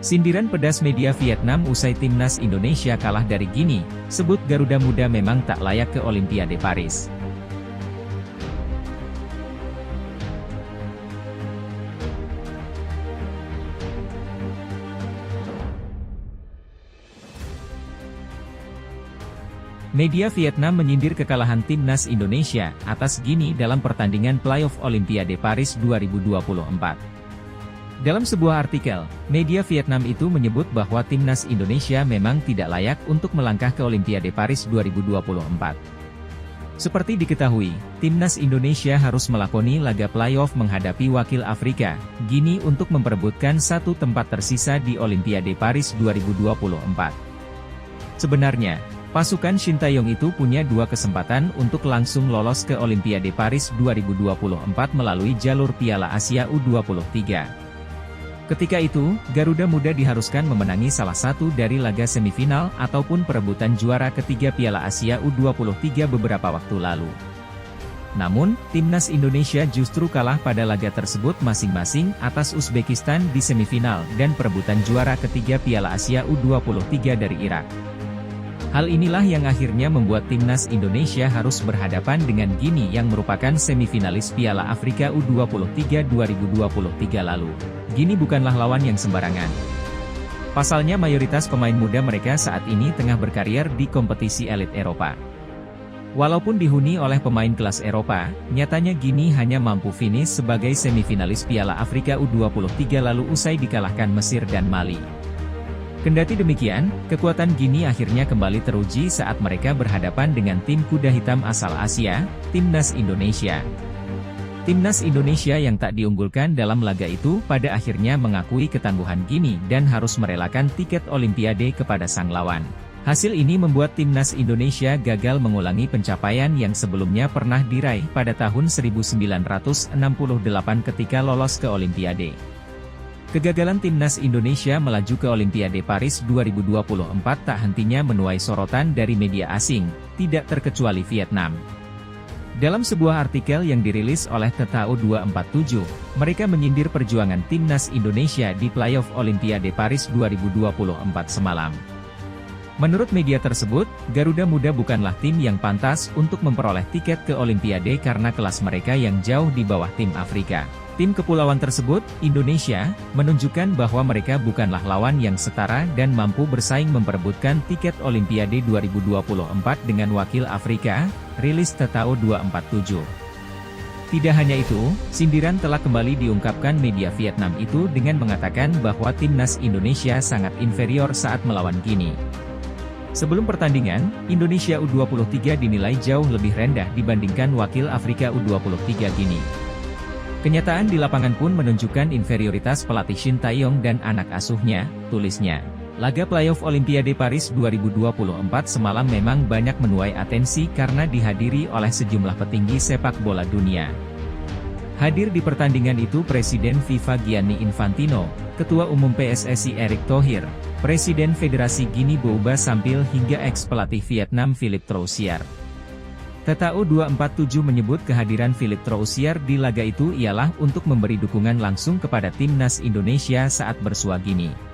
Sindiran pedas media Vietnam usai timnas Indonesia kalah dari Gini, sebut Garuda Muda memang tak layak ke Olimpiade Paris. Media Vietnam menyindir kekalahan timnas Indonesia atas Gini dalam pertandingan playoff Olimpiade Paris 2024. Dalam sebuah artikel, media Vietnam itu menyebut bahwa timnas Indonesia memang tidak layak untuk melangkah ke Olimpiade Paris 2024. Seperti diketahui, timnas Indonesia harus melakoni laga playoff menghadapi wakil Afrika, Gini untuk memperebutkan satu tempat tersisa di Olimpiade Paris 2024. Sebenarnya, pasukan Shin Tae-yong itu punya dua kesempatan untuk langsung lolos ke Olimpiade Paris 2024 melalui jalur Piala Asia U23. Ketika itu, Garuda Muda diharuskan memenangi salah satu dari laga semifinal ataupun perebutan juara ketiga Piala Asia U23 beberapa waktu lalu. Namun, timnas Indonesia justru kalah pada laga tersebut masing-masing atas Uzbekistan di semifinal dan perebutan juara ketiga Piala Asia U23 dari Irak. Hal inilah yang akhirnya membuat timnas Indonesia harus berhadapan dengan Gini yang merupakan semifinalis Piala Afrika U23 2023 lalu. Gini bukanlah lawan yang sembarangan. Pasalnya mayoritas pemain muda mereka saat ini tengah berkarier di kompetisi elit Eropa. Walaupun dihuni oleh pemain kelas Eropa, nyatanya Gini hanya mampu finish sebagai semifinalis Piala Afrika U23 lalu usai dikalahkan Mesir dan Mali. Kendati demikian, kekuatan Gini akhirnya kembali teruji saat mereka berhadapan dengan tim kuda hitam asal Asia, Timnas Indonesia. Timnas Indonesia yang tak diunggulkan dalam laga itu pada akhirnya mengakui ketangguhan Gini dan harus merelakan tiket Olimpiade kepada sang lawan. Hasil ini membuat timnas Indonesia gagal mengulangi pencapaian yang sebelumnya pernah diraih pada tahun 1968 ketika lolos ke Olimpiade. Kegagalan timnas Indonesia melaju ke Olimpiade Paris 2024 tak hentinya menuai sorotan dari media asing, tidak terkecuali Vietnam. Dalam sebuah artikel yang dirilis oleh Tetao 247, mereka menyindir perjuangan timnas Indonesia di playoff Olimpiade Paris 2024 semalam. Menurut media tersebut, Garuda Muda bukanlah tim yang pantas untuk memperoleh tiket ke Olimpiade karena kelas mereka yang jauh di bawah tim Afrika. Tim kepulauan tersebut, Indonesia, menunjukkan bahwa mereka bukanlah lawan yang setara dan mampu bersaing memperebutkan tiket Olimpiade 2024 dengan wakil Afrika, rilis Tetao 247. Tidak hanya itu, sindiran telah kembali diungkapkan media Vietnam itu dengan mengatakan bahwa timnas Indonesia sangat inferior saat melawan Gini. Sebelum pertandingan, Indonesia U23 dinilai jauh lebih rendah dibandingkan wakil Afrika U23 Gini. Kenyataan di lapangan pun menunjukkan inferioritas pelatih Shin Tae-yong dan anak asuhnya, tulisnya. Laga playoff Olimpiade Paris 2024 semalam memang banyak menuai atensi karena dihadiri oleh sejumlah petinggi sepak bola dunia. Hadir di pertandingan itu Presiden FIFA Gianni Infantino, Ketua Umum PSSI Erick Thohir, Presiden Federasi Gini Bouba Sampil hingga ex-pelatih Vietnam Philippe Troussier. Tetao 247 menyebut kehadiran Philippe Troussier di laga itu ialah untuk memberi dukungan langsung kepada timnas Indonesia saat bersua Gini.